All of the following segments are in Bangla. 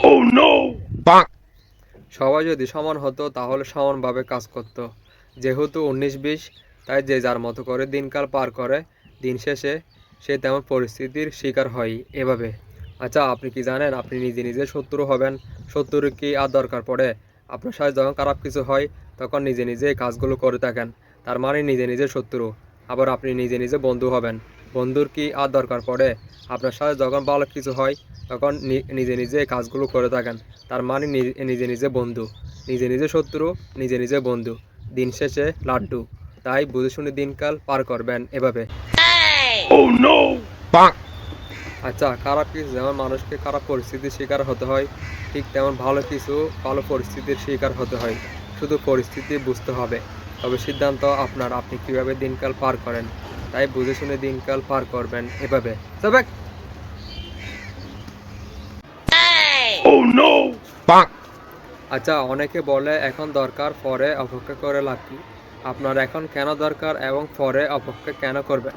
Oh no! Bonk! সবাই যদি সমান হতো তাহলে সমানভাবে কাজ করত। যেহেতু 19-20, তাই যে যার মতো করে দিনকাল পার করে, দিন শেষে সে তেমন পরিস্থিতির শিকার হয় এভাবে। আচ্ছা, আপনি কি জানেন আপনি নিজে নিজে শত্রু হবেন? শত্রুর কি আর দরকার পড়ে? আপনার সাথে যখন খারাপ কিছু হয় তখন নিজে নিজে এই কাজগুলো করে থাকেন, তার মানে নিজে নিজে শত্রু। আবার আপনি নিজে নিজে বন্ধু হবেন, বন্ধুর কি আর দরকার পড়ে? আপনার সাথে যখন ভালো কিছু হয় তখন নিজে নিজে এই কাজগুলো করে থাকেন, তার মানে নিজে নিজে বন্ধু। নিজে নিজে শত্রু, নিজে নিজে বন্ধু, দিন শেষে লাড্ডু। তাই বুঝে শুনে দিনকাল পার করবেন এভাবে। Oh no! Bonk! আচ্ছা, খারাপ কিছু যেমন মানুষকে খারাপ পরিস্থিতির শিকার হতে হয়, ঠিক তেমন ভালো কিছু ভালো পরিস্থিতির শিকার হতে হয়। শুধু পরিস্থিতি বুঝতে হবে, তবে সিদ্ধান্ত আপনার, আপনি কিভাবে দিনকাল পার করেন। তাই বুঝে শুনে দিনকাল পার করবেন এভাবে। সবাই Oh no! Bonk! আচ্ছা, অনেকে বলে এখন দরকার, পরে অপেক্ষা করে লাভ কি? আপনার এখন কেন দরকার এবং পরে অপেক্ষা কেন করবেন?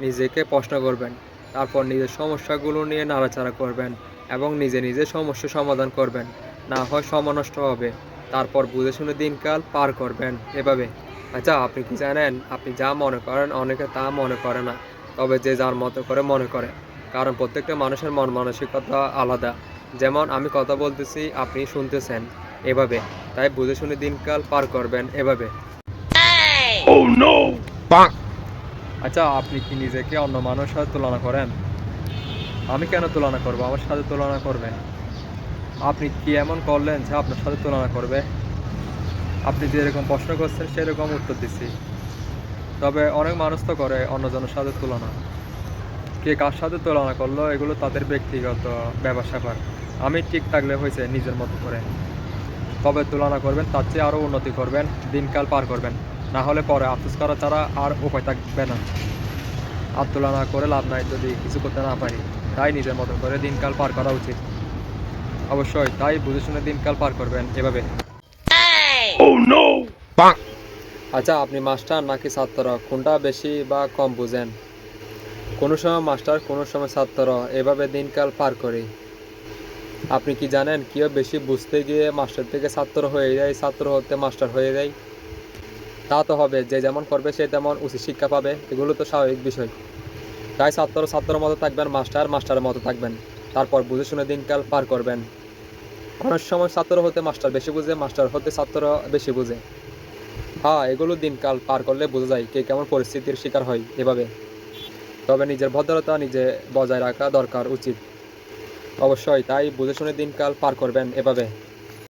নিজেকে প্রশ্ন করবেন। তারপর নিজের সমস্যাগুলো নিয়ে নাড়াচাড়া করবেন এবং নিজে নিজে সমস্যা সমাধান করবেন। না হয় সময় নষ্ট হবে। তারপর বুঝে শুনে দিনকাল পার করবেন এভাবে। আচ্ছা, আপনি কি জানেন আপনি যা মনে করেন অনেকে তা মনে করে না, তবে যে যার মতো করে মনে করে। কারণ প্রত্যেকটা মানুষের মন মানসিকতা আলাদা। যেমন আমি কথা বলতেছি, আপনি শুনতেছেন এভাবে। তাই বুঝে শুনে দিনকাল পার করবেন এভাবে। Oh no! Bonk! আচ্ছা, আপনি কি নিজেকে অন্য মানুষের সাথে তুলনা করেন? আমি কেন তুলনা করব? আমার সাথে তুলনা করবেন। আপনি কি এমন করলেন যে আপনার সাথে তুলনা করবে? আপনি যেরকম প্রশ্ন করছেন সেরকম উত্তর দিচ্ছি। তবে অনেক মানুষ তো করে অন্যজনের সাথে তুলনা। কে কার সাথে তুলনা করলো এগুলো তাদের ব্যক্তিগত ব্যাপার-স্যাপার। আমি ঠিক থাকলে হয়েছে নিজের মতো করে। তবে তুলনা করবেন, তার চেয়ে আরও উন্নতি করবেন, দিনকাল পার করবেন। না হলে পরে আফসোস করা ছাড়া আর উপায় থাকবে না। আর তুলনা করে লাভ নাই যদি কিছু করতে না পারি। তাই নিজের মতো করে দিনকাল পার করা উচিত। অবশ্যই, তাই বুঝে শুনে দিনকাল পার করবেন এভাবে। Oh no! Bonk! আচ্ছা, আপনি মাস্টার নাকি ছাত্র, কোনটা বেশি বা কম বুঝেন? কোনো সময় মাস্টার, কোনো সময় ছাত্র, এভাবে দিনকাল পার করি। আপনি কি জানেন কেউ বেশি বুঝতে গিয়ে মাস্টার থেকে ছাত্র হয়ে যায়, ছাত্র হতে মাস্টার হয়ে যায়? তা তো হবে, যে যেমন করবে সে তেমন উচিত শিক্ষা পাবে, এগুলো তো স্বাভাবিক বিষয়। তাই ছাত্র ছাত্রের মতো থাকবেন, মাস্টার মাস্টারের মতো থাকবেন। তারপর বুঝে শুনে দিনকাল পার করবেন। অনেক সময় ছাত্র হতে মাস্টার বেশি বুঝে, মাস্টার হতে ছাত্র বেশি বুঝে। হ্যাঁ, এগুলো দিনকাল পার করলে বোঝা যায় কে কেমন পরিস্থিতির শিকার হয় এভাবে। তবে নিজের ভদ্রতা নিজে বজায় রাখা দরকার উচিত। অবশ্যই, তাই বুঝে শুনে দিনকাল পার করবেন এভাবে।